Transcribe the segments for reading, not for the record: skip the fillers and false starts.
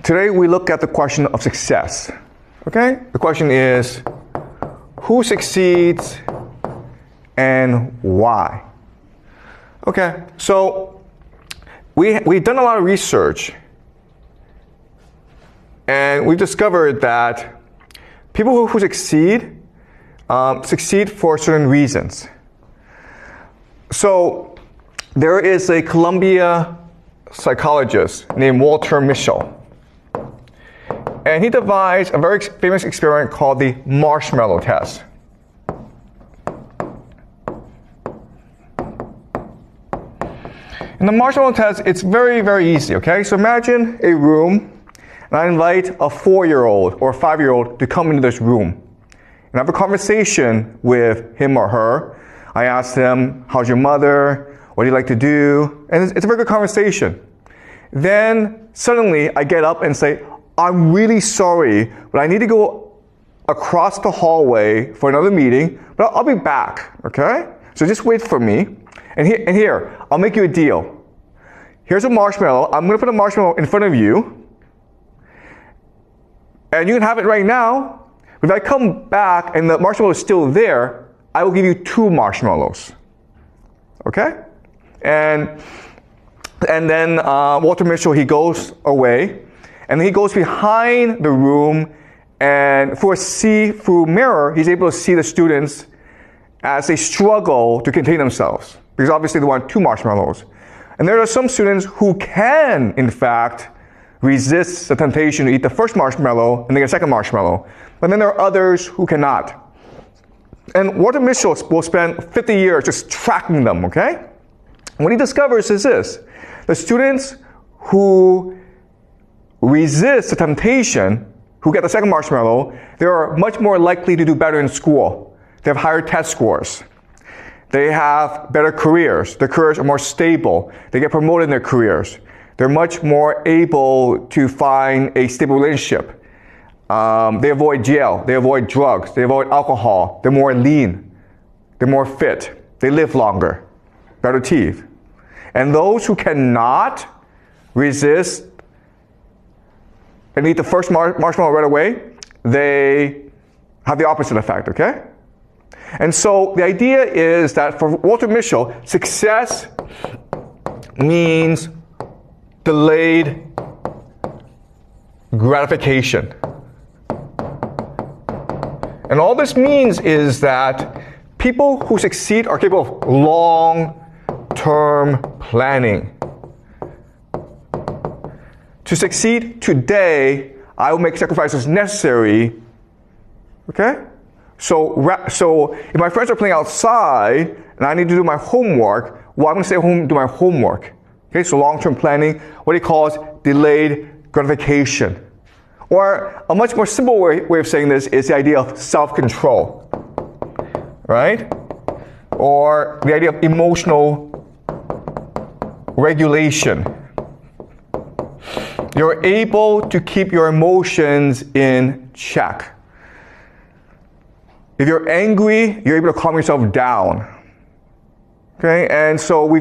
Today we look at the question of success. Okay? The question is, who succeeds and why? Okay, so we've done a lot of research, and we've discovered that people who succeed for certain reasons. So there is a Columbia psychologist named Walter Mischel, and he devised a very famous experiment called the marshmallow test. In the marshmallow test, it's very, very easy, okay? So imagine a room, and I invite a 4-year-old or a 5-year-old to come into this room and have a conversation with him or her. I ask them, how's your mother? What do you like to do? And it's a very good conversation. Then suddenly I get up and say, I'm really sorry, but I need to go across the hallway for another meeting, but I'll be back, okay? So just wait for me. And here, I'll make you a deal. Here's a marshmallow. I'm going to put a marshmallow in front of you. And you can have it right now. But if I come back and the marshmallow is still there, I will give you 2 marshmallows. Okay? And then Walter Mischel, he goes away. And then he goes behind the room. And through a see-through mirror, he's able to see the students as they struggle to contain themselves. Because obviously they want 2 marshmallows. And there are some students who can, in fact, resist the temptation to eat the first marshmallow and then get a second marshmallow. But then there are others who cannot. And Walter Mischel will spend 50 years just tracking them, okay? What he discovers is this. The students who resist the temptation, who get the second marshmallow, they are much more likely to do better in school. They have higher test scores. They have better careers. Their careers are more stable. They get promoted in their careers. They're much more able to find a stable relationship. They avoid jail. They avoid drugs. They avoid alcohol. They're more lean. They're more fit. They live longer. Better teeth. And those who cannot resist and eat the first marshmallow right away, they have the opposite effect, okay? And so the idea is that for Walter Mischel, success means delayed gratification. And all this means is that people who succeed are capable of long-term planning. To succeed today, I will make sacrifices necessary, okay? So if my friends are playing outside and I need to do my homework, well, I'm going to stay home and do my homework. Okay, so long-term planning, what he calls delayed gratification. Or a much more simple way of saying this is the idea of self-control, right? Or the idea of emotional regulation. You're able to keep your emotions in check. If you're angry, you're able to calm yourself down. Okay, and so we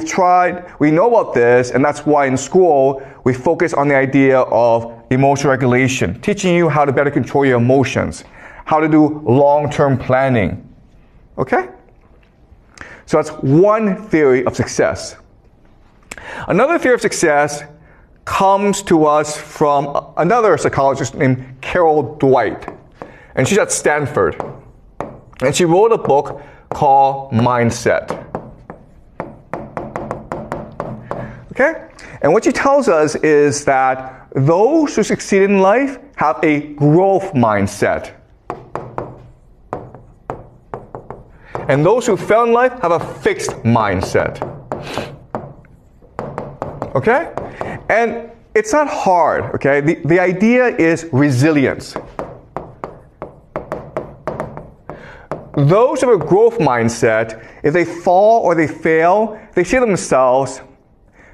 know about this, and that's why in school we focus on the idea of emotional regulation, teaching you how to better control your emotions, how to do long-term planning. Okay? So that's one theory of success. Another theory of success comes to us from another psychologist named Carol Dweck, and she's at Stanford. And she wrote a book called Mindset. Okay? And what she tells us is that those who succeed in life have a growth mindset. And those who fail in life have a fixed mindset. Okay? And it's not hard, okay? The idea is resilience. Those who have a growth mindset, if they fall or they fail, they say to themselves,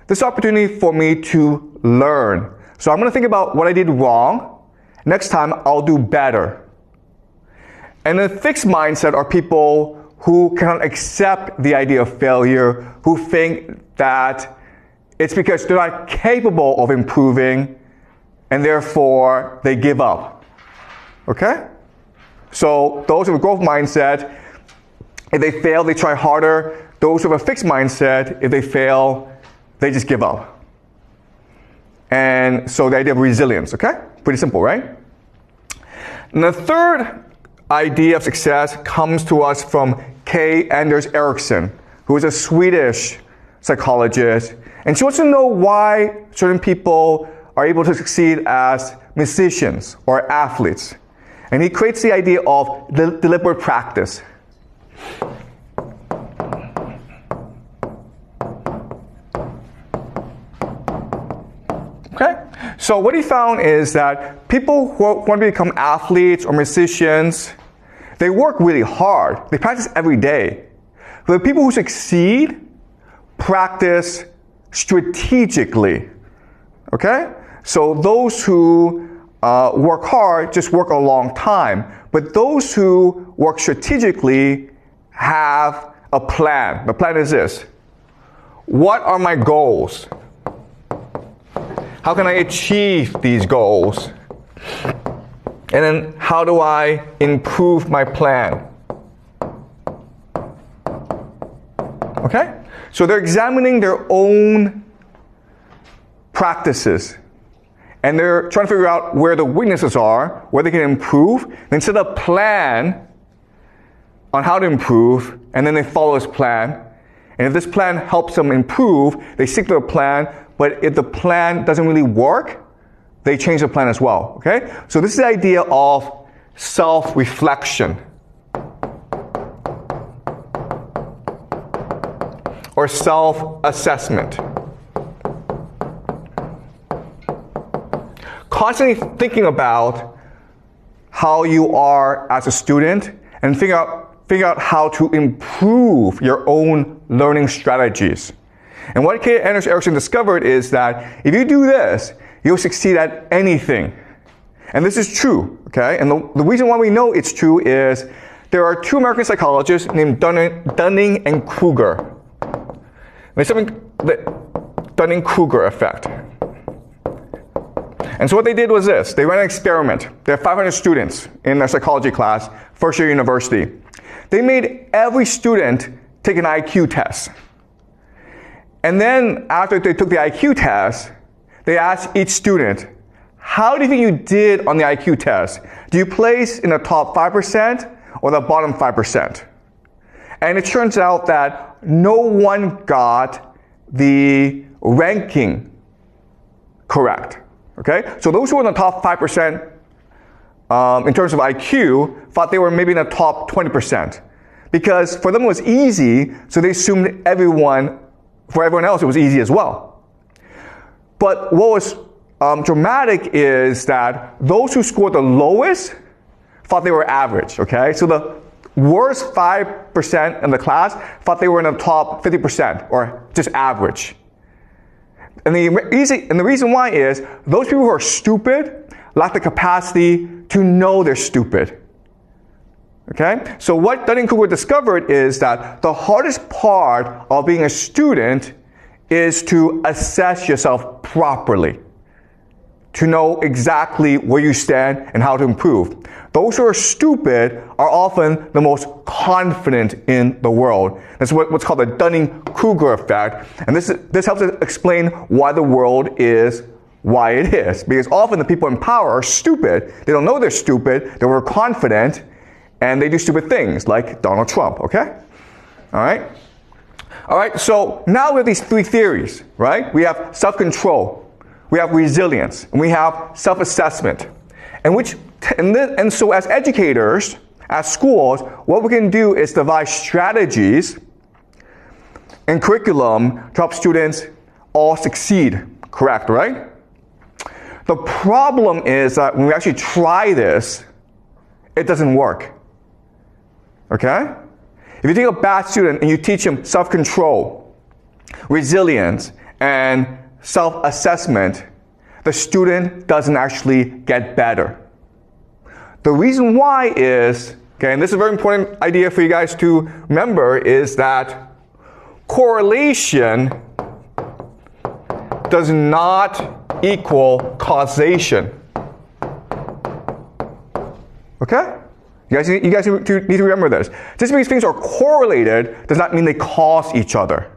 this is an opportunity for me to learn. So I'm going to think about what I did wrong. Next time, I'll do better. And a fixed mindset are people who cannot accept the idea of failure, who think that it's because they're not capable of improving, and therefore they give up. Okay? So those with a growth mindset, if they fail, they try harder. Those with a fixed mindset, if they fail, they just give up. And so the idea of resilience, okay? Pretty simple, right? And the third idea of success comes to us from K. Anders Ericsson, who is a Swedish psychologist. And she wants to know why certain people are able to succeed as musicians or athletes. And he creates the idea of deliberate practice. Okay? So what he found is that people who want to become athletes or musicians, they work really hard. They practice every day. But the people who succeed practice strategically. Okay? So those who work hard just work a long time. But those who work strategically have a plan. The plan is this. What are my goals? How can I achieve these goals? And then how do I improve my plan? Okay? So they're examining their own practices. And they're trying to figure out where the weaknesses are, where they can improve. Then set a plan on how to improve, and then they follow this plan. And if this plan helps them improve, they stick to the plan. But if the plan doesn't really work, they change the plan as well. Okay? So this is the idea of self-reflection. Or self-assessment. Constantly thinking about how you are as a student and figure out how to improve your own learning strategies. And what K. Anders Ericsson discovered is that if you do this, you'll succeed at anything. And this is true, okay? And the reason why we know it's true is there are two American psychologists named Dunning and Kruger. There's something, the Dunning-Kruger effect. And so what they did was this. They ran an experiment. They had 500 students in their psychology class, first year university. They made every student take an IQ test. And then after they took the IQ test, they asked each student, how do you think you did on the IQ test? Do you place in the top 5% or the bottom 5%? And it turns out that no one got the ranking correct. Okay? So those who were in the top 5% in terms of IQ thought they were maybe in the top 20%. Because for them it was easy, so they assumed for everyone else it was easy as well. But what was dramatic is that those who scored the lowest thought they were average. Okay? So the worst 5% in the class thought they were in the top 50% or just average. And the reason why is those people who are stupid lack the capacity to know they're stupid. Okay? So what Dunning-Kruger discovered is that the hardest part of being a student is to assess yourself properly, to know exactly where you stand and how to improve. Those who are stupid are often the most confident in the world. That's what's called the Dunning-Kruger effect. And this helps us explain why the world is why it is. Because often the people in power are stupid. They don't know they're stupid. They're overconfident. And they do stupid things like Donald Trump. Okay? All right? All right, so now we have these three theories, right? We have self-control. We have resilience. And we have self-assessment. And so as educators, as schools, what we can do is devise strategies and curriculum to help students all succeed. Correct, right? The problem is that when we actually try this, it doesn't work. Okay? If you take a bad student and you teach him self-control, resilience, and self-assessment, the student doesn't actually get better. The reason why is, okay, and this is a very important idea for you guys to remember, is that correlation does not equal causation. Okay? You guys need to remember this. Just because things are correlated does not mean they cause each other.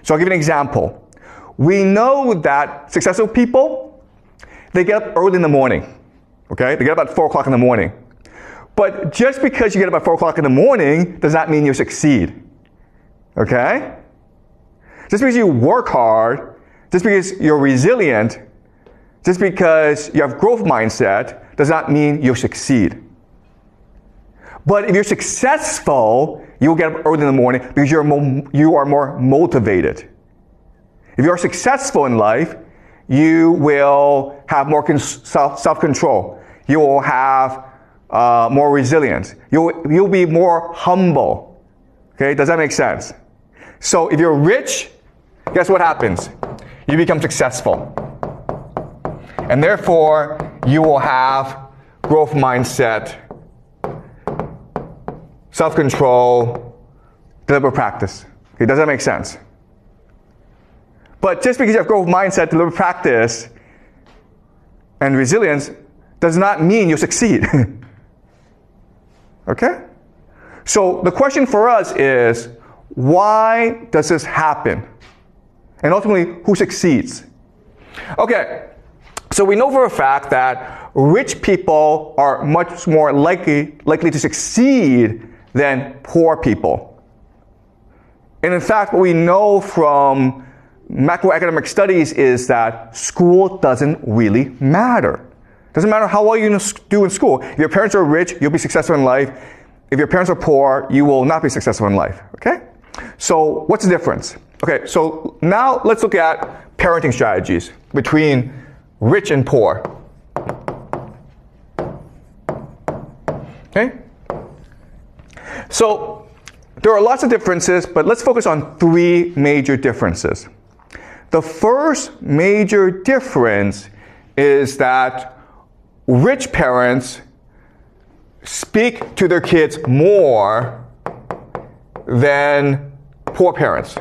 So I'll give you an example. We know that successful people, they get up early in the morning. Okay? They get up at 4 o'clock in the morning. But just because you get up at 4 o'clock in the morning does not mean you succeed. Okay? Just because you work hard, just because you're resilient, just because you have growth mindset does not mean you'll succeed. But if you're successful, you'll get up early in the morning because you are more motivated. If you're successful in life, you will have more self-control. You will have more resilience. You'll be more humble. Okay, does that make sense? So if you're rich, guess what happens? You become successful. And therefore, you will have growth mindset, self-control, deliberate practice. Okay, does that make sense? But just because you have growth mindset, deliberate practice, and resilience does not mean you'll succeed. Okay? So the question for us is, why does this happen? And ultimately, who succeeds? Okay, so we know for a fact that rich people are much more likely to succeed than poor people. And in fact, what we know from macroeconomic studies is that school doesn't really matter. Doesn't matter how well you do in school. If your parents are rich, you'll be successful in life. If your parents are poor, you will not be successful in life. Okay? So what's the difference? Okay, so now let's look at parenting strategies between rich and poor. Okay? So there are lots of differences, but let's focus on 3 major differences. The first major difference is that rich parents speak to their kids more than poor parents.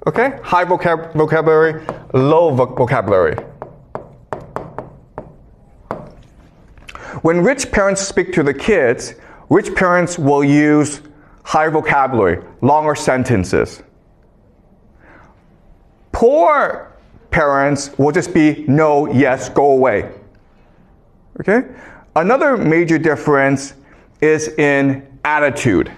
Okay? High vocabulary, low vocabulary. When rich parents speak to the kids, rich parents will use higher vocabulary, longer sentences. Poor parents will just be no, yes, go away. Okay? Another major difference is in attitude.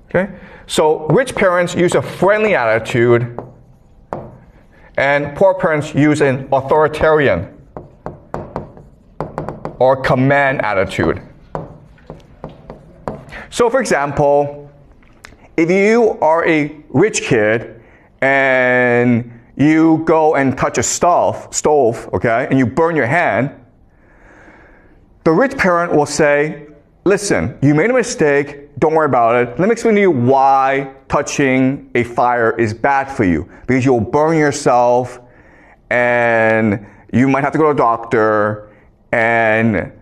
Okay? So rich parents use a friendly attitude, and poor parents use an authoritarian or command attitude. So for example, if you are a rich kid and you go and touch a stove, okay, and you burn your hand, the rich parent will say, listen, you made a mistake, don't worry about it. Let me explain to you why touching a fire is bad for you. Because you'll burn yourself, and you might have to go to a doctor, and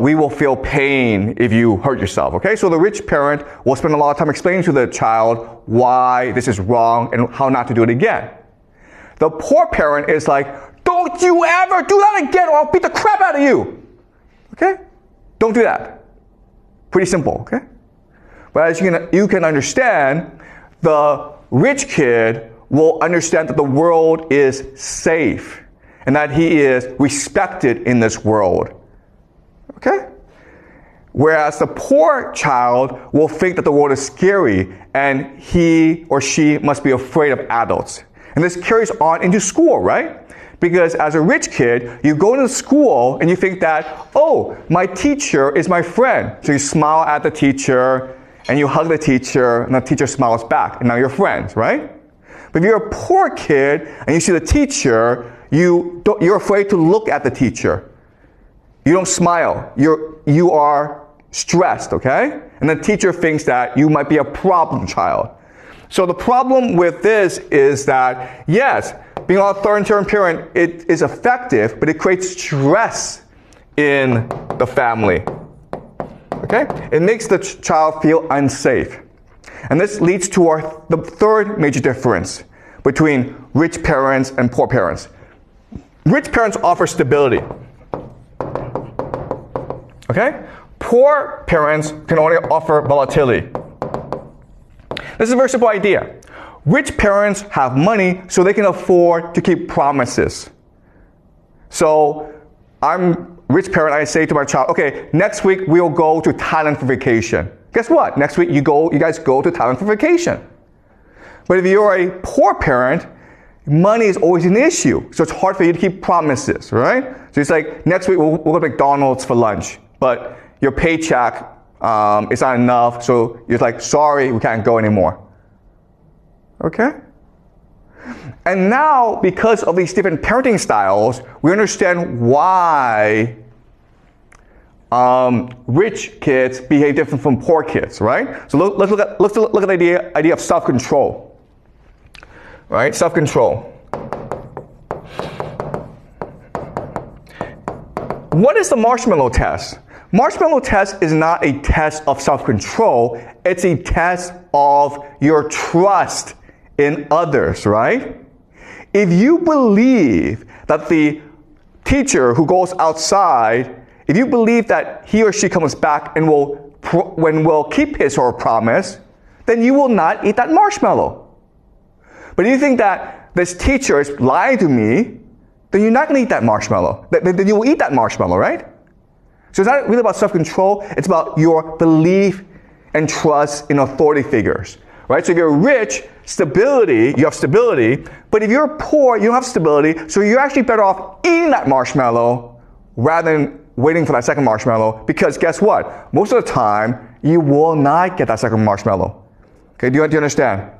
we will feel pain if you hurt yourself, okay? So the rich parent will spend a lot of time explaining to the child why this is wrong and how not to do it again. The poor parent is like, don't you ever do that again or I'll beat the crap out of you. Okay? Don't do that. Pretty simple, okay? But as you can understand, the rich kid will understand that the world is safe and that he is respected in this world. Okay? Whereas the poor child will think that the world is scary and he or she must be afraid of adults. And this carries on into school, right? Because as a rich kid, you go into school and you think that, oh, my teacher is my friend. So you smile at the teacher and you hug the teacher and the teacher smiles back and now you're friends, right? But if you're a poor kid and you see the teacher, you're afraid to look at the teacher. You don't smile. You are stressed, okay? And the teacher thinks that you might be a problem child. So the problem with this is that, yes, being an authoritarian parent, it is effective, but it creates stress in the family. Okay? It makes the child feel unsafe. And this leads to the third major difference between rich parents and poor parents. Rich parents offer stability. Okay? Poor parents can only offer volatility. This is a very simple idea. Rich parents have money so they can afford to keep promises. So I'm a rich parent, I say to my child, okay, next week we'll go to Thailand for vacation. Guess what? Next week you guys go to Thailand for vacation. But if you're a poor parent, money is always an issue. So it's hard for you to keep promises, right? So it's like, next week we'll go to McDonald's for lunch, but your paycheck is not enough, so you're like, sorry, we can't go anymore. Okay? And now, because of these different parenting styles, we understand why rich kids behave different from poor kids, right? So let's look at the idea of self-control. Right? Self-control. What is the marshmallow test? Marshmallow test is not a test of self-control. It's a test of your trust in others, right? If you believe that the teacher who goes outside, if you believe that he or she comes back and will keep his or her promise, then you will not eat that marshmallow. But if you think that this teacher is lying to me, then you're not going to eat that marshmallow. Then you will eat that marshmallow, right? So it's not really about self-control. It's about your belief and trust in authority figures, right? So if you're rich, you have stability. But if you're poor, you don't have stability. So you're actually better off eating that marshmallow rather than waiting for that second marshmallow. Because guess what? Most of the time, you will not get that second marshmallow. Okay, do you understand?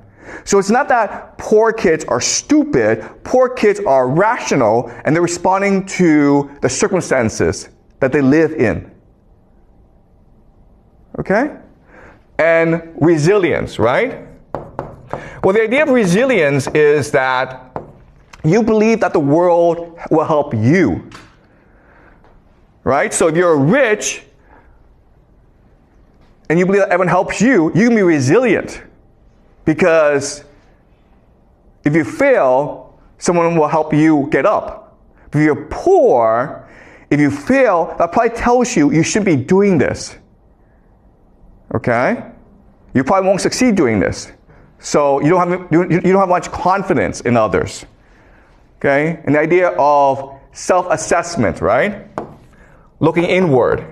So it's not that poor kids are stupid. Poor kids are rational, and they're responding to the circumstances that they live in. Okay? And resilience, right? Well, the idea of resilience is that you believe that the world will help you. Right? So if you're rich and you believe that everyone helps you, you can be resilient. Because if you fail, someone will help you get up. If you're poor, if you fail, that probably tells you you shouldn't be doing this. Okay? You probably won't succeed doing this. So you don't have much confidence in others. Okay? And the idea of self-assessment, right? Looking inward.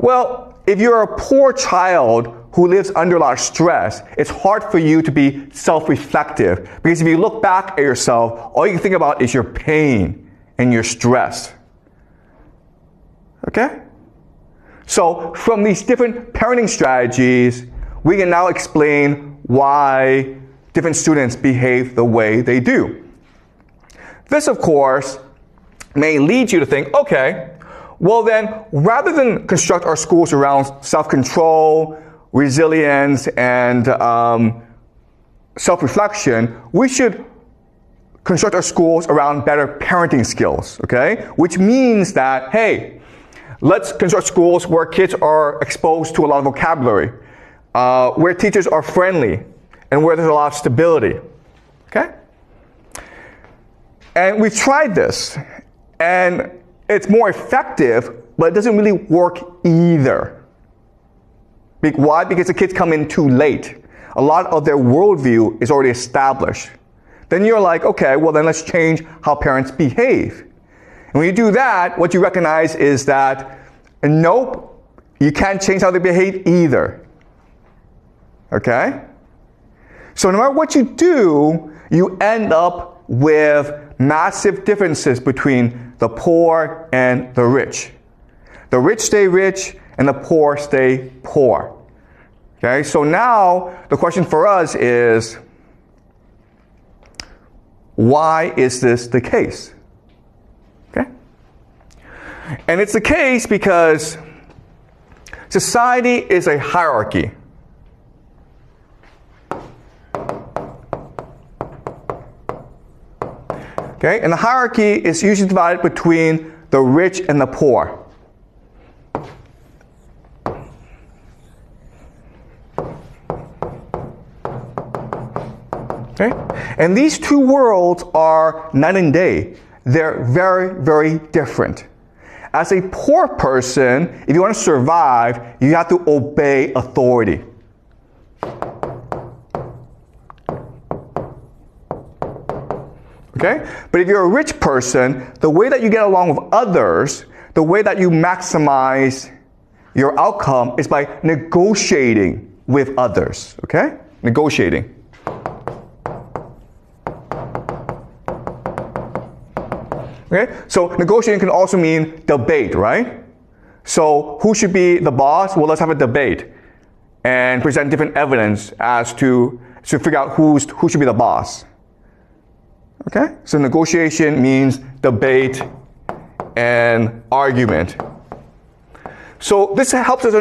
Well, if you're a poor child who lives under a lot of stress, it's hard for you to be self-reflective. Because if you look back at yourself, all you can think about is your pain and your stress. Okay? So from these different parenting strategies, we can now explain why different students behave the way they do. This, of course, may lead you to think, okay, well then, rather than construct our schools around self-control, resilience, and self-reflection, we should construct our schools around better parenting skills, okay? Which means that, hey, let's construct schools where kids are exposed to a lot of vocabulary, where teachers are friendly, and where there's a lot of stability, okay? And we've tried this, and it's more effective, but it doesn't really work either. Why? Because the kids come in too late. A lot of their worldview is already established. Then you're like, okay, well then let's change how parents behave. And when you do that, what you recognize is that, nope, you can't change how they behave either. Okay? So no matter what you do, you end up with massive differences between the poor and the rich. The rich stay rich, and the poor stay poor. Okay, so now the question for us is, why is this the case? Okay? And it's the case because society is a hierarchy. Okay, and the hierarchy is usually divided between the rich and the poor. And these two worlds are night and day. They're very, very different. As a poor person, if you want to survive, you have to obey authority. Okay? But if you're a rich person, the way that you get along with others, the way that you maximize your outcome is by negotiating with others. Okay? Negotiating. Okay? So negotiating can also mean debate, right? So who should be the boss? Well, let's have a debate and present different evidence as to figure out who should be the boss. Okay? So negotiation means debate and argument. So this helps us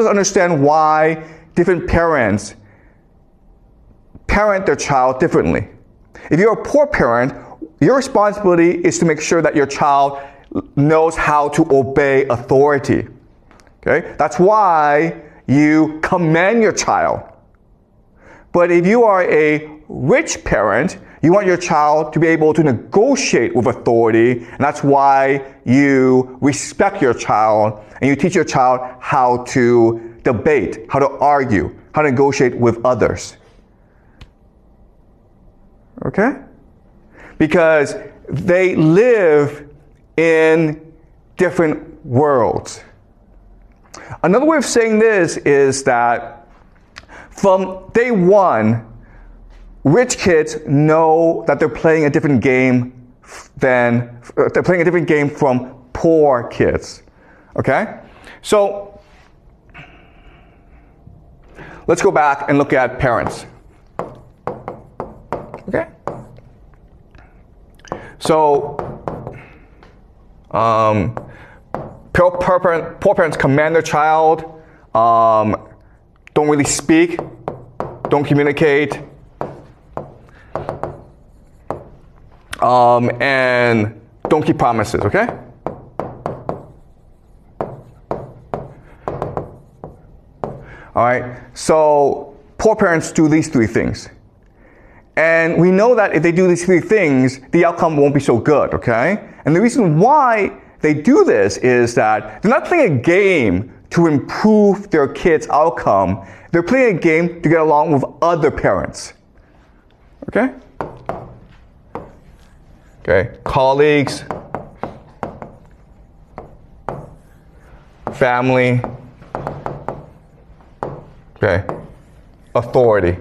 understand why different parents parent their child differently. If you're a poor parent, your responsibility is to make sure that your child knows how to obey authority. Okay? That's why you command your child. But if you are a rich parent, you want your child to be able to negotiate with authority, and that's why you respect your child and you teach your child how to debate, how to argue, how to negotiate with others. Okay? Because they live in different worlds. Another way of saying this is that from day one, rich kids know that they're playing a different game from poor kids. Okay? So let's go back and look at parents. Okay? So poor parents command their child, don't really speak, don't communicate, and don't keep promises, okay? All right, so poor parents do these three things. And we know that if they do these three things, the outcome won't be so good, okay? And the reason why they do this is that they're not playing a game to improve their kids' outcome. They're playing a game to get along with other parents. Okay? Okay, colleagues, family, okay, authority.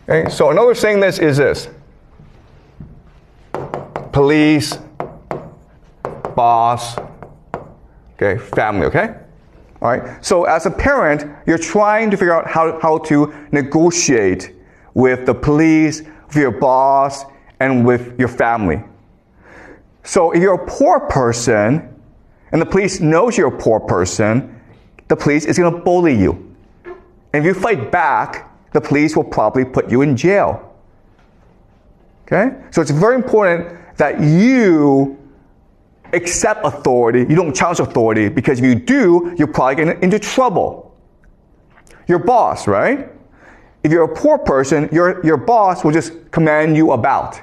Okay, so another way of saying this is this: police, boss, okay, family, okay? All right, so as a parent, you're trying to figure out how to negotiate with the police, with your boss, and with your family. So if you're a poor person, and the police knows you're a poor person, the police is gonna bully you. And if you fight back, the police will probably put you in jail. Okay? So it's very important that you accept authority. You don't challenge authority, because if you do, you're probably getting into trouble. Your boss, right? If you're a poor person, your boss will just command you about.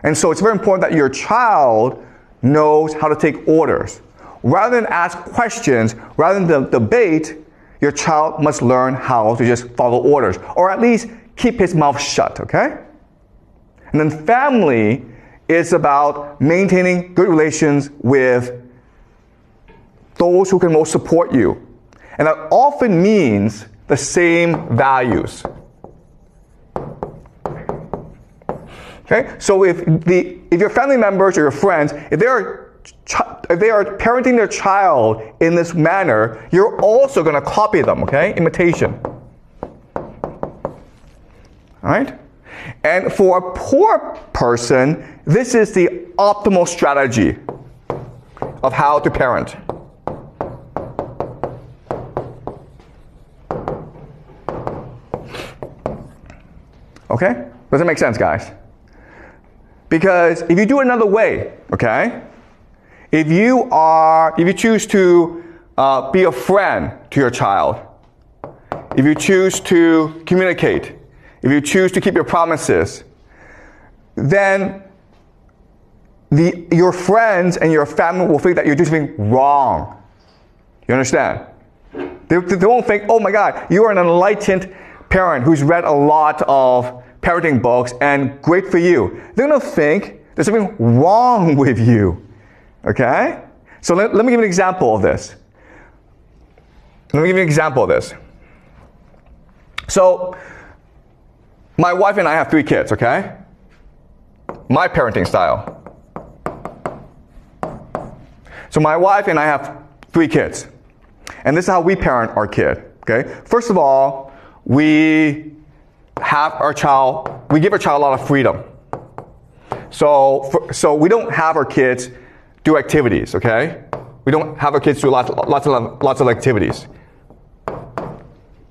And so it's very important that your child knows how to take orders. Rather than ask questions, rather than debate, your child must learn how to just follow orders, or at least keep his mouth shut, okay? And then family is about maintaining good relations with those who can most support you. And that often means the same values. Okay? So if your family members or your friends, if they are parenting their child in this manner, you're also going to copy them, okay? Imitation. All right? And for a poor person, this is the optimal strategy of how to parent. Okay? Does it make sense, guys? Because if you do it another way, okay? If you choose to be a friend to your child, if you choose to communicate, if you choose to keep your promises, then your friends and your family will think that you're doing something wrong. You understand? They won't think, oh my God, you are an enlightened parent who's read a lot of parenting books and great for you. They're going to think there's something wrong with you. Okay? So let me give you an example of this. So, my wife and I have 3 kids, okay? My parenting style. So my wife and I have 3 kids. And this is how we parent our kid, okay? First of all, we give our child a lot of freedom. So we don't have our kids do activities, okay? We don't have our kids do lots of activities.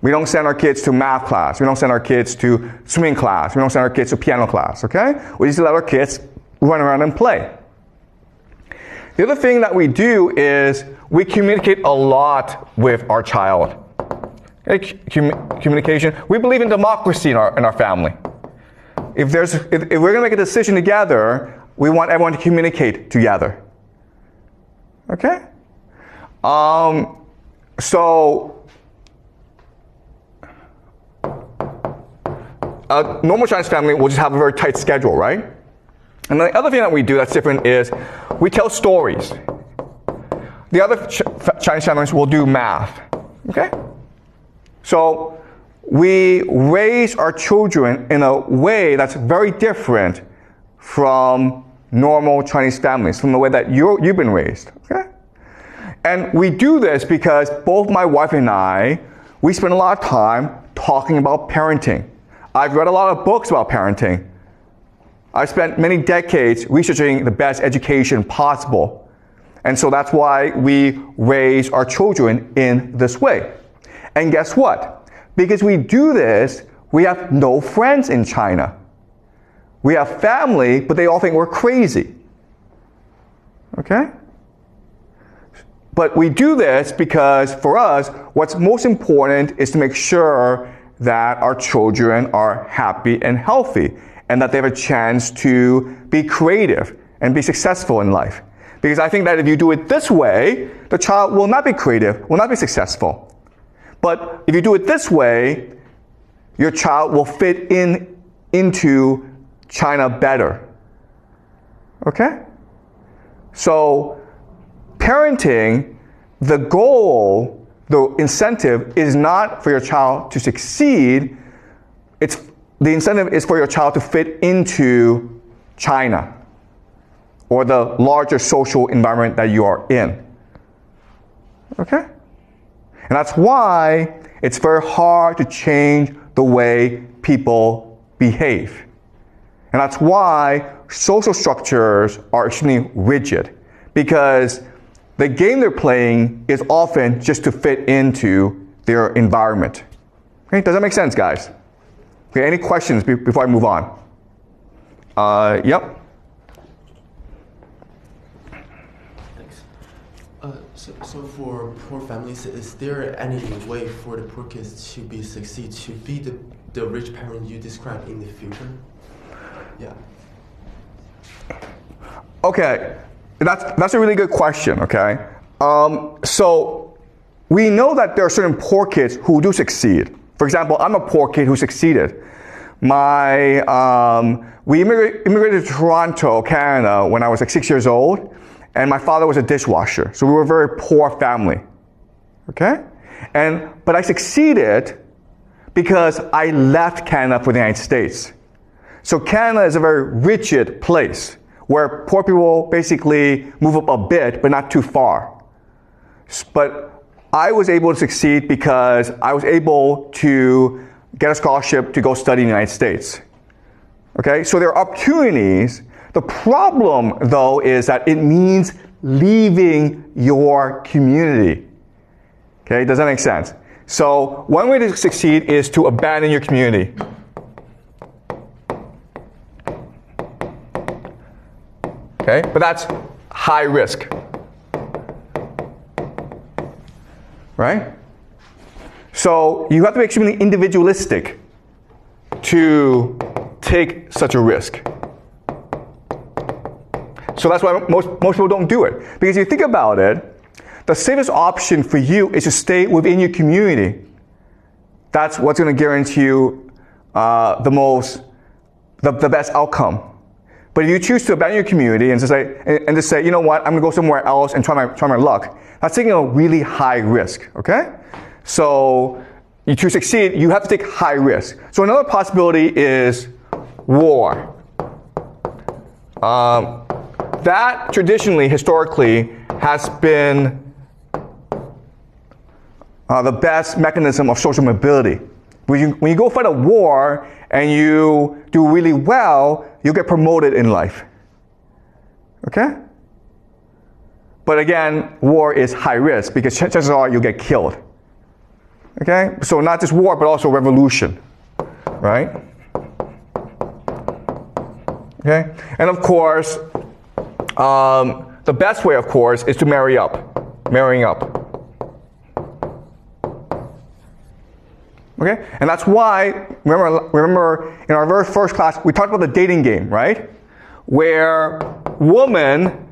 We don't send our kids to math class. We don't send our kids to swimming class. We don't send our kids to piano class, okay? We just let our kids run around and play. The other thing that we do is we communicate a lot with our child. Okay? Communication. We believe in democracy in our family. If we're going to make a decision together, we want everyone to communicate together. Okay? So a normal Chinese family will just have a very tight schedule, right? And the other thing that we do that's different is we tell stories. The other Chinese families will do math. Okay? So we raise our children in a way that's very different from normal Chinese families, from the way that you've been raised. Okay? And we do this because both my wife and I, we spend a lot of time talking about parenting. I've read a lot of books about parenting. I've spent many decades researching the best education possible. And so that's why we raise our children in this way. And guess what? Because we do this, we have no friends in China. We have family, but they all think we're crazy. Okay? But we do this because for us, what's most important is to make sure that our children are happy and healthy, and that they have a chance to be creative and be successful in life. Because I think that if you do it this way, the child will not be creative, will not be successful. But if you do it this way, your child will fit into China better. Okay? So, parenting, the goal, the incentive is not for your child to succeed. The incentive is for your child to fit into China or the larger social environment that you are in. Okay? And that's why it's very hard to change the way people behave. And that's why social structures are extremely rigid, because the game they're playing is often just to fit into their environment. Okay? Does that make sense, guys? Okay, any questions before I move on? Yep. Thanks. So for poor families, is there any way for the poor kids to succeed, to be the rich parent you described in the future? Yeah. Okay, that's a really good question. Okay, so we know that there are certain poor kids who do succeed. For example, I'm a poor kid who succeeded. We immigrated to Toronto, Canada, when I was like 6 years old, and my father was a dishwasher, so we were a very poor family. Okay, but I succeeded because I left Canada for the United States. So Canada is a very rigid place where poor people basically move up a bit, but not too far. But I was able to succeed because I was able to get a scholarship to go study in the United States. Okay, so there are opportunities. The problem, though, is that it means leaving your community. Okay, does that make sense? So one way to succeed is to abandon your community. Okay, but that's high risk. Right? So you have to be extremely individualistic to take such a risk. So that's why most people don't do it. Because if you think about it, the safest option for you is to stay within your community. That's what's going to guarantee you the best outcome. But if you choose to abandon your community and just say, you know what, I'm going to go somewhere else and try my luck, that's taking a really high risk, okay? So to succeed, you have to take high risk. So another possibility is war. That traditionally, historically, has been the best mechanism of social mobility. When you go fight a war and you do really well, you'll get promoted in life. Okay? But again, war is high risk because chances are you'll get killed. Okay? So not just war, but also revolution. Right? Okay? And of course, the best way, of course, is to marrying up. Okay? And that's why, remember in our very first class, we talked about the dating game, right? Where women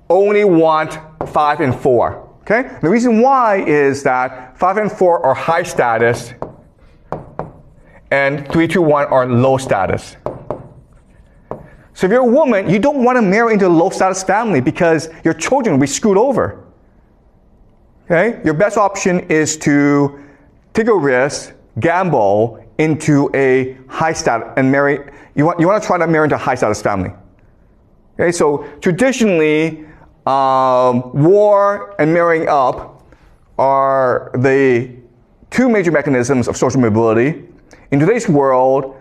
only want 5 and 4. Okay? The reason why is that 5 and 4 are high status and 3, 2, 1 are low status. So if you're a woman, you don't want to marry into a low status family because your children will be screwed over. Okay? Your best option is to take a risk, gamble into a high status and marry. You want to try to marry into a high status family. Okay? So traditionally, war and marrying up are the two major mechanisms of social mobility. In today's world,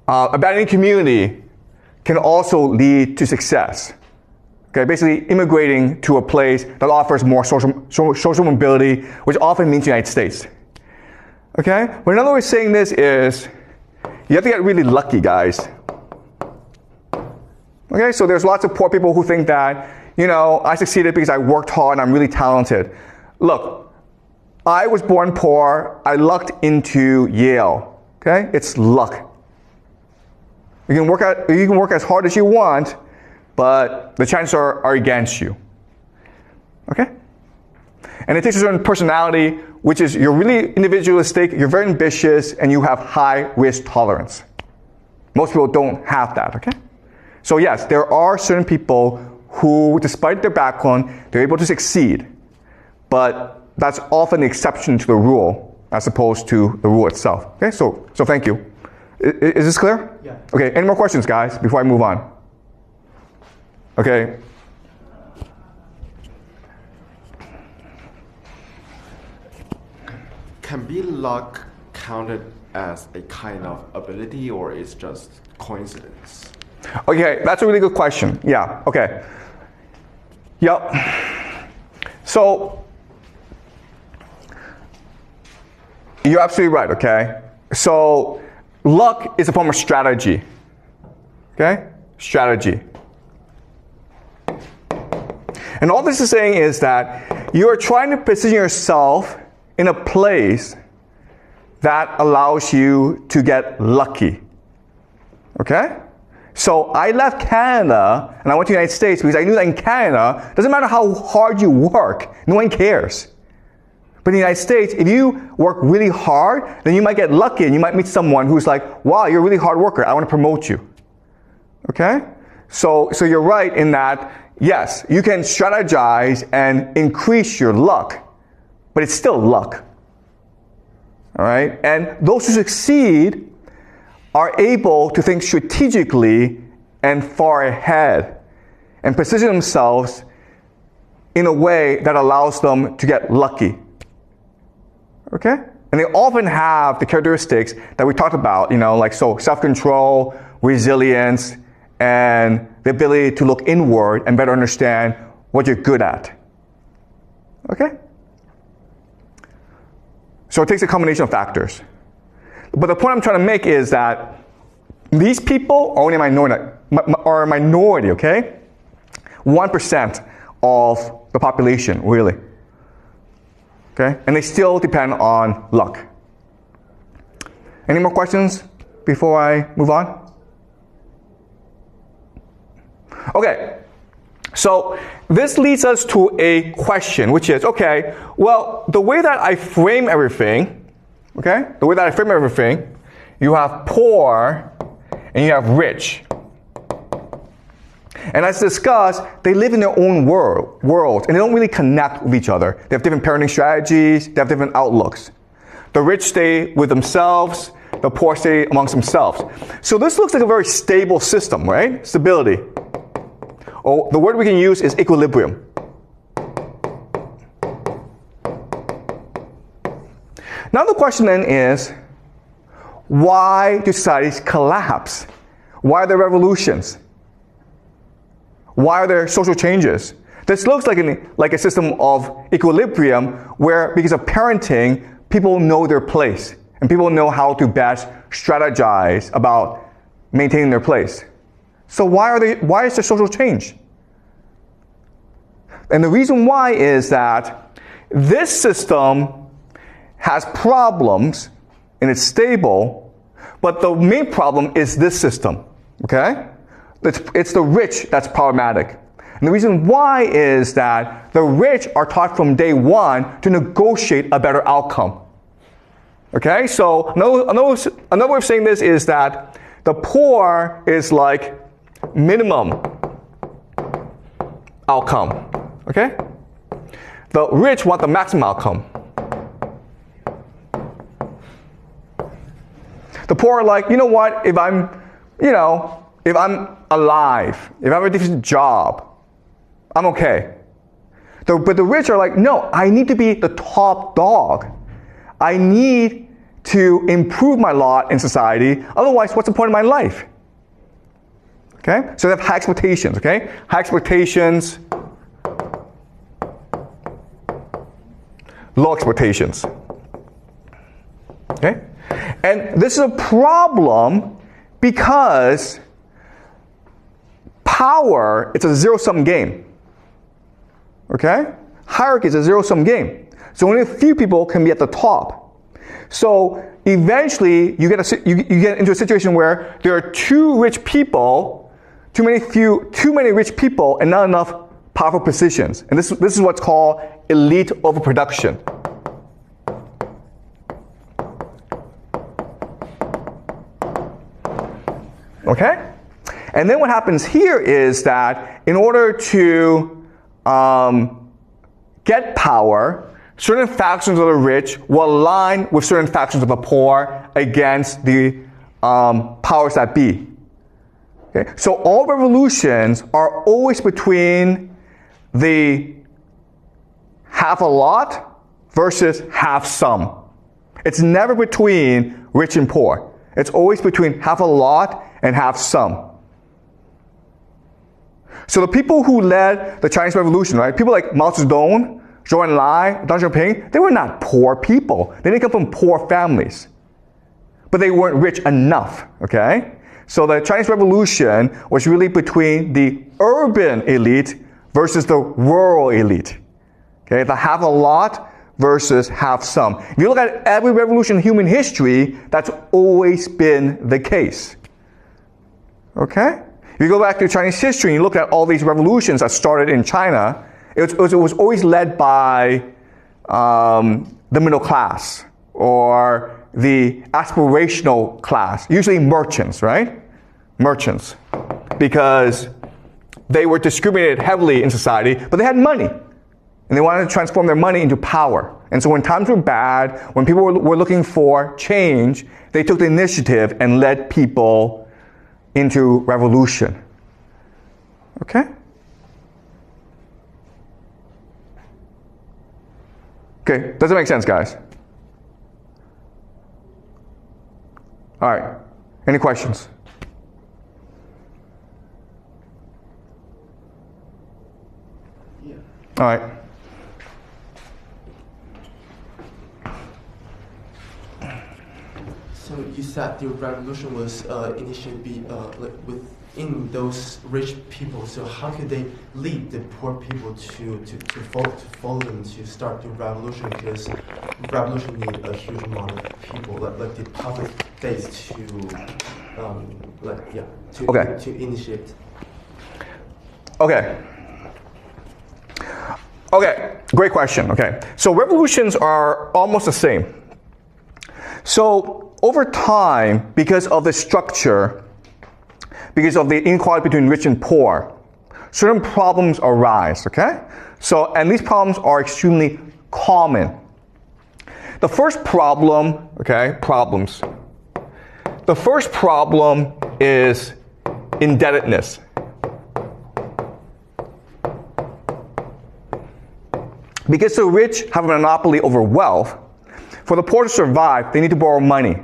abandoning community can also lead to success. Okay, basically immigrating to a place that offers more social mobility, which often means the United States. Okay, but another way of saying this is you have to get really lucky, guys. Okay, so there's lots of poor people who think that, you know, I succeeded because I worked hard and I'm really talented. Look, I was born poor. I lucked into Yale. Okay, it's luck. You can work as hard as you want, but the chances are against you. Okay? And it takes a certain personality, which is you're really individualistic, you're very ambitious, and you have high risk tolerance. Most people don't have that, okay? So yes, there are certain people who, despite their background, they're able to succeed. But that's often the exception to the rule, as opposed to the rule itself. Okay, so thank you. Is this clear? Yeah. Okay, any more questions, guys, before I move on? Okay. Can be luck counted as a kind of ability, or is just coincidence? Okay, that's a really good question. Yeah, okay. Yep. So, you're absolutely right, okay? So, luck is a form of strategy. Okay? Strategy. And all this is saying is that you are trying to position yourself in a place that allows you to get lucky. Okay? So I left Canada and I went to the United States because I knew that in Canada, it doesn't matter how hard you work, no one cares. But in the United States, if you work really hard, then you might get lucky and you might meet someone who's like, wow, you're a really hard worker, I want to promote you. Okay? So you're right in that, yes, you can strategize and increase your luck, but it's still luck. All right? And those who succeed are able to think strategically and far ahead and position themselves in a way that allows them to get lucky. Okay? And they often have the characteristics that we talked about, like self-control, resilience, and the ability to look inward and better understand what you're good at. Okay? So it takes a combination of factors. But the point I'm trying to make is that these people are only a minority, okay? 1% of the population, really. Okay? And they still depend on luck. Any more questions before I move on? Okay. So this leads us to a question, which is, okay, well, the way that I frame everything, okay, you have poor and you have rich. And as discussed, they live in their own worlds, and they don't really connect with each other. They have different parenting strategies, they have different outlooks. The rich stay with themselves, the poor stay amongst themselves. So this looks like a very stable system, right? Stability. Or the word we can use is equilibrium. Now the question then is, why do societies collapse? Why are there revolutions? Why are there social changes? This looks like a system of equilibrium where, because of parenting, people know their place and people know how to best strategize about maintaining their place. So why is there social change? And the reason why is that this system has problems and it's stable, but the main problem is this system, okay? It's the rich that's problematic. And the reason why is that the rich are taught from day one to negotiate a better outcome. Okay, so another way of saying this is that the poor is like minimum outcome. Okay? The rich want the maximum outcome. The poor are like, you know what, if I'm alive, if I have a decent job, I'm okay. But the rich are like, no, I need to be the top dog. I need to improve my lot in society. Otherwise, what's the point of my life? Okay? So they have high expectations, okay? High expectations, low expectations. Okay? And this is a problem because power, it's a zero-sum game. Okay? Hierarchy is a zero-sum game. So only a few people can be at the top. So eventually you get into a situation where there are too many rich people and not enough powerful positions. And this is what's called elite overproduction. Okay? And then what happens here is that in order to get power, certain factions of the rich will align with certain factions of the poor against the powers that be. Okay? So all revolutions are always between the half a lot versus half some. It's never between rich and poor. It's always between half a lot and half some. So the people who led the Chinese Revolution, right? People like Mao Zedong, Zhou Enlai, Deng Xiaoping, they were not poor people. They didn't come from poor families. But they weren't rich enough, okay? So the Chinese Revolution was really between the urban elite versus the rural elite. Okay, the half a lot versus half some. If you look at every revolution in human history, that's always been the case. Okay? If you go back to Chinese history and you look at all these revolutions that started in China, it was always led by the middle class or the aspirational class, usually merchants, right? Merchants. Because they were discriminated heavily in society, but they had money. And they wanted to transform their money into power. And so when times were bad, when people were looking for change, they took the initiative and led people into revolution. Okay? Okay, does it make sense, guys? All right, any questions? Yeah. All right. So you said the revolution was initially within those rich people. So how could they lead the poor people to follow them to start the revolution? Because revolution need a huge amount of people, like the public face to initiate. Okay. Okay, great question. Okay, so revolutions are almost the same. So over time, because of the structure, because of the inequality between rich and poor, certain problems arise, okay? So, and these problems are extremely common. The first problem, okay, problems. The first problem is indebtedness. Because the rich have a monopoly over wealth, for the poor to survive, they need to borrow money.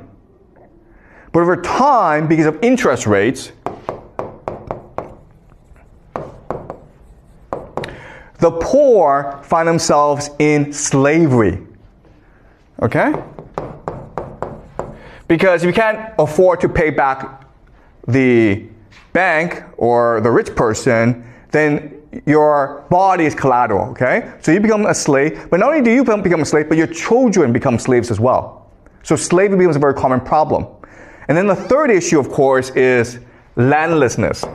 But over time, because of interest rates, the poor find themselves in slavery. Okay? Because if you can't afford to pay back the bank or the rich person, then your body is collateral, okay? So you become a slave, but not only do you become a slave, but your children become slaves as well. So slavery becomes a very common problem. And then the third issue, of course, is landlessness.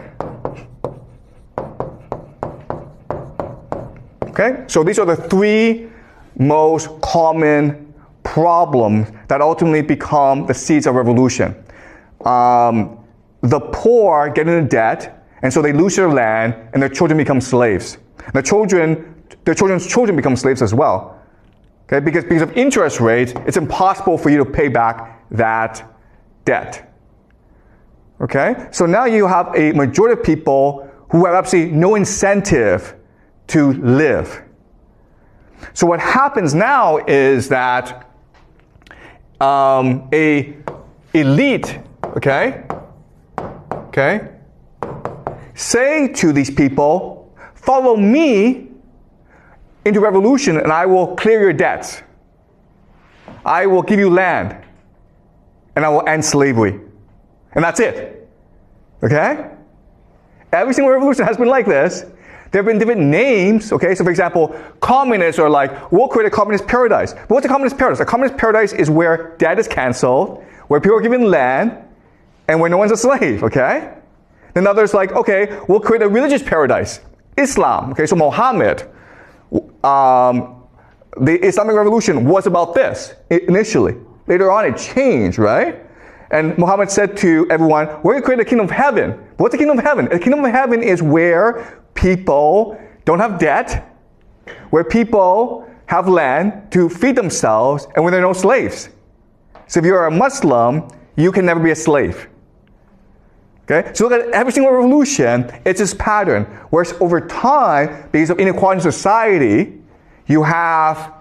Okay? So these are the three most common problems that ultimately become the seeds of revolution. The poor get into debt, and so they lose their land, and their children become slaves. Their children's children become slaves as well. Okay? Because of interest rates, it's impossible for you to pay back that debt. Okay? So now you have a majority of people who have absolutely no incentive to live. So what happens now is that a elite, okay, say to these people, follow me into revolution and I will clear your debts. I will give you land and I will end slavery. And that's it. Okay? Every single revolution has been like this. There have been different names, okay? So for example, communists are like, we'll create a communist paradise. But what's a communist paradise? A communist paradise is where debt is canceled, where people are given land, and where no one's a slave, okay? Then others like, okay, we'll create a religious paradise. Islam, okay? So Muhammad, the Islamic Revolution was about this initially. Later on it changed, right? And Muhammad said to everyone, we're going to create a kingdom of heaven. What's the kingdom of heaven? The kingdom of heaven is where people don't have debt, where people have land to feed themselves, and where there are no slaves. So if you're a Muslim, you can never be a slave. Okay? So look at every single revolution, it's this pattern. Whereas over time, because of inequality in society, you have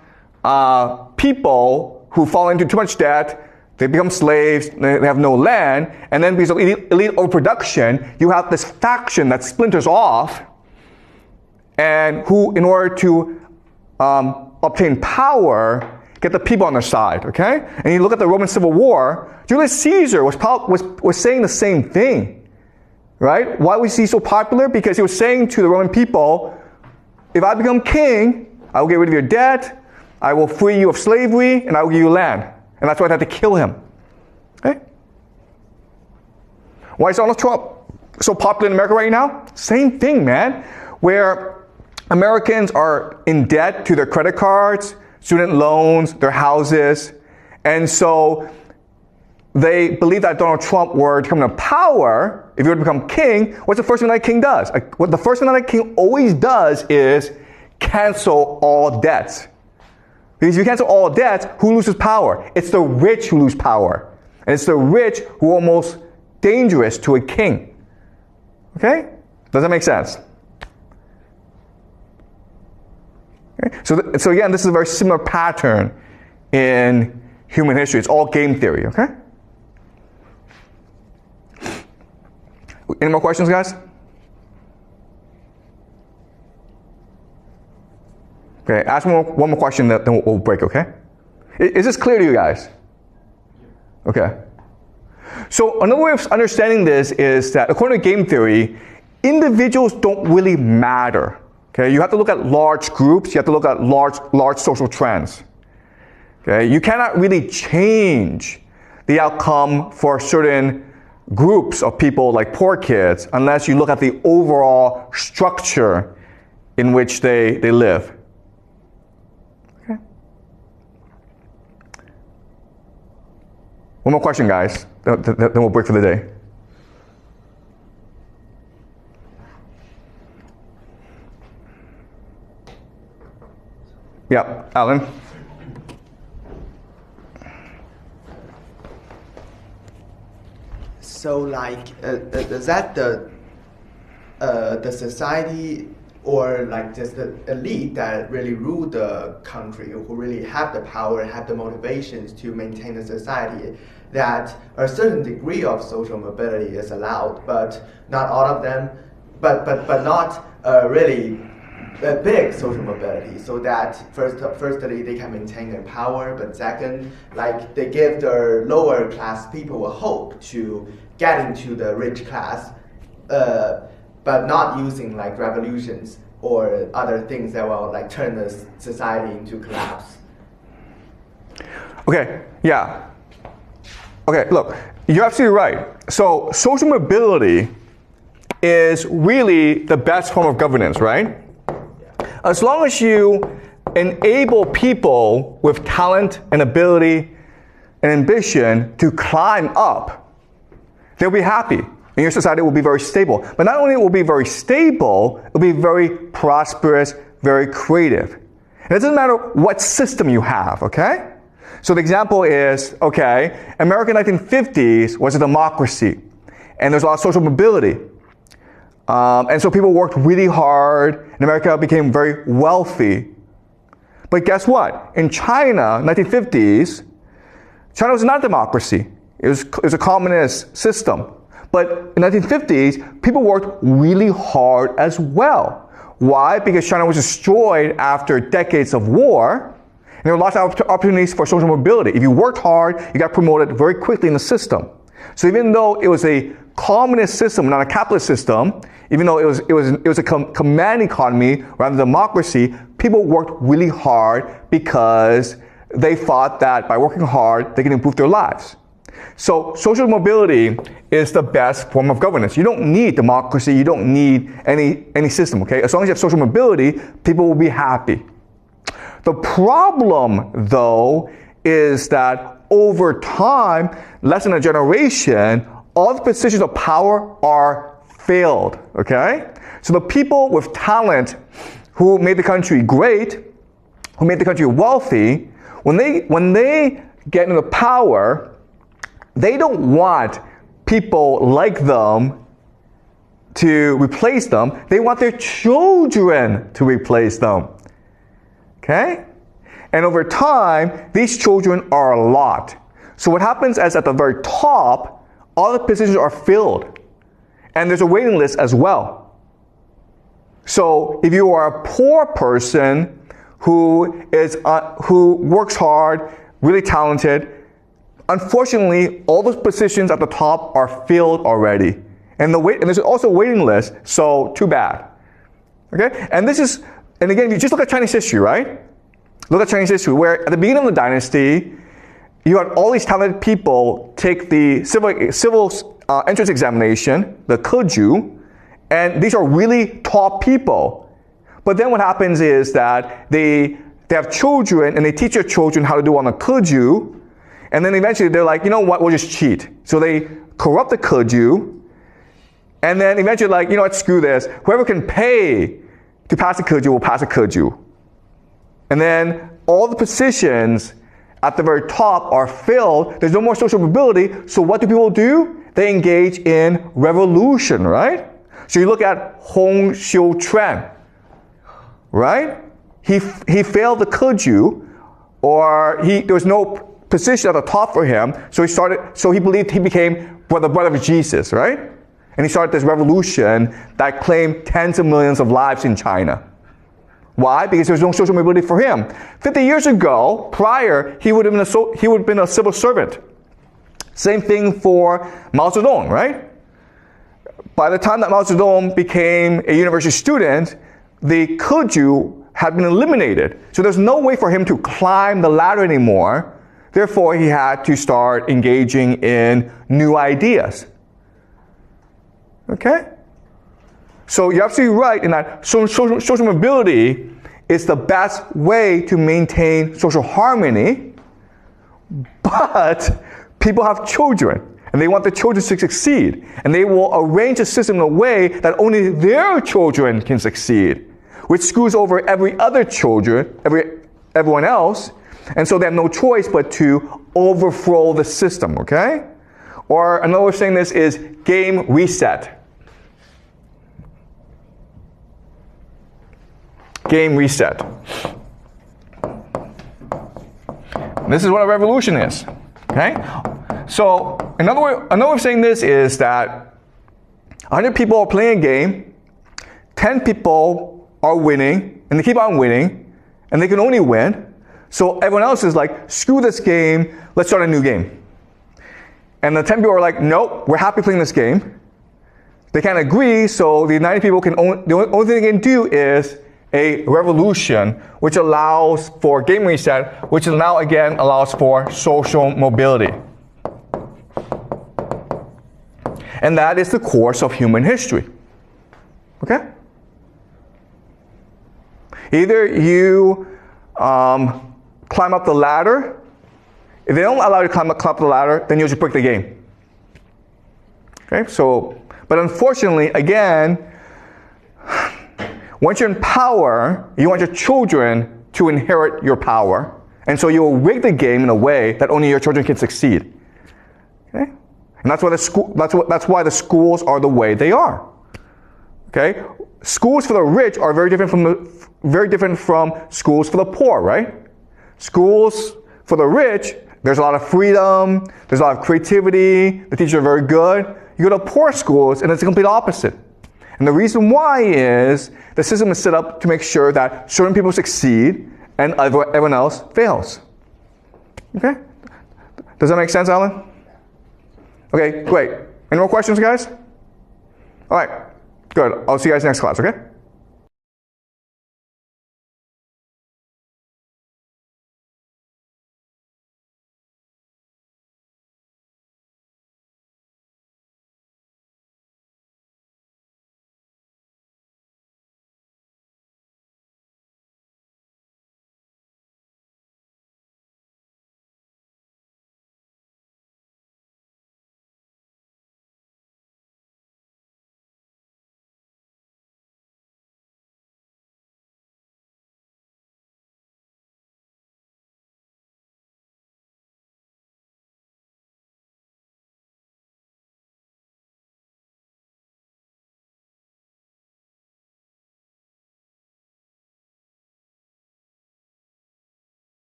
people who fall into too much debt, they become slaves, they have no land, and then because of elite overproduction, you have this faction that splinters off, and who, in order to obtain power, get the people on their side, okay? And you look at the Roman Civil War, Julius Caesar was saying the same thing, right? Why was he so popular? Because he was saying to the Roman people, if I become king, I will get rid of your debt, I will free you of slavery, and I will give you land. And that's why they had to kill him. Okay? Why is Donald Trump so popular in America right now? Same thing, man. Where Americans are in debt to their credit cards, student loans, their houses. And so they believe that Donald Trump were to come to power, if he were to become king, what's the first thing that king does? What the first thing that king always does is cancel all debts. Because if you cancel all debts, who loses power? It's the rich who lose power. And it's the rich who are almost dangerous to a king. Okay? Does that make sense? Okay? So again, this is a very similar pattern in human history. It's all game theory, okay? Any more questions, guys? Okay, ask one more question, then we'll break, okay? Is this clear to you guys? Okay. So another way of understanding this is that according to game theory, individuals don't really matter. Okay, you have to look at large groups, you have to look at large social trends. Okay, you cannot really change the outcome for certain groups of people like poor kids unless you look at the overall structure in which they live. Okay. One more question, guys, then we'll break for the day. Yeah, Alan? So, like, is that the society or like just the elite that really rule the country, who really have the power, have the motivations to maintain the society, that a certain degree of social mobility is allowed, but not all of them, but not really a big social mobility, so that firstly they can maintain their power, but second, like they give their lower class people a hope to get into the rich class, but not using like revolutions or other things that will like turn the society into collapse. Okay, yeah. Okay, look, you're absolutely right. So social mobility is really the best form of governance, right? As long as you enable people with talent and ability and ambition to climb up, they'll be happy. And your society will be very stable. But not only will it be very stable, it will be very prosperous, very creative. And it doesn't matter what system you have, okay? So the example is, okay, America in the 1950s was a democracy. And there's a lot of social mobility. And so people worked really hard, and America became very wealthy. But guess what? In China, 1950s, China was not a democracy. It was a communist system. But in the 1950s, people worked really hard as well. Why? Because China was destroyed after decades of war, and there were lots of opportunities for social mobility. If you worked hard, you got promoted very quickly in the system. So even though it was a communist system, not a capitalist system, even though it was a command economy rather than democracy, people worked really hard because they thought that by working hard, they can improve their lives. So social mobility is the best form of governance. You don't need democracy, you don't need any system, okay? As long as you have social mobility, people will be happy. The problem, though, is that over time, less than a generation, all the positions of power are failed, okay? So the people with talent who made the country great, who made the country wealthy, when they get into power, they don't want people like them to replace them. They want their children to replace them. Okay? And over time, these children are a lot. So what happens is at the very top, all the positions are filled. And there's a waiting list as well. So if you are a poor person who works hard, really talented, unfortunately, all those positions at the top are filled already. And there's also a waiting list, so too bad. Okay? And again, you just look at Chinese history, right? Look at Chinese history, where at the beginning of the dynasty, you had all these talented people take the civil entrance examination, the keju, and these are really top people. But then what happens is that they have children, and they teach their children how to do on the keju, and then eventually they're like, you know what, we'll just cheat. So they corrupt the keju, and then eventually like, you know what, screw this. Whoever can pay to pass the keju will pass the keju. And then all the positions at the very top are filled. There's no more social mobility. So what do people do? They engage in revolution, right? So you look at Hong Xiuquan, right? He failed the keju, or there was no position at the top for him. So he believed he became the brother of Jesus, right? And he started this revolution that claimed tens of millions of lives in China. Why? Because there was no social mobility for him. 50 years ago, prior, he would have been a civil servant. Same thing for Mao Zedong, right? By the time that Mao Zedong became a university student, the Keju had been eliminated. So there's no way for him to climb the ladder anymore. Therefore, he had to start engaging in new ideas. Okay? So you're absolutely right in that social mobility is the best way to maintain social harmony, but people have children, and they want the children to succeed, and they will arrange a system in a way that only their children can succeed, which screws over every other children, everyone else, and so they have no choice but to overthrow the system, okay? Or another way of saying this is game reset. Game reset. And this is what a revolution is, okay? So another way of saying this is that 100 people are playing a game, 10 people are winning, and they keep on winning, and they can only win. So everyone else is like, screw this game, let's start a new game. And the 10 people are like, nope, we're happy playing this game. They can't agree, so the 90 people the only thing they can do is a revolution, which allows for game reset, which now again allows for social mobility. And that is the course of human history. Okay? Either you climb up the ladder. If they don't allow you to climb up the ladder, then you just break the game. Okay? So, but unfortunately, again, once you're in power, you want your children to inherit your power. And so you will rig the game in a way that only your children can succeed. Okay? And that's why the schools are the way they are. Okay? Schools for the rich are very different from schools for the poor, right? Schools for the rich, there's a lot of freedom, there's a lot of creativity, the teachers are very good. You go to poor schools and it's the complete opposite. And the reason why is the system is set up to make sure that certain people succeed and everyone else fails. Okay? Does that make sense, Alan? Okay, great. Any more questions, guys? All right, good. I'll see you guys next class, okay?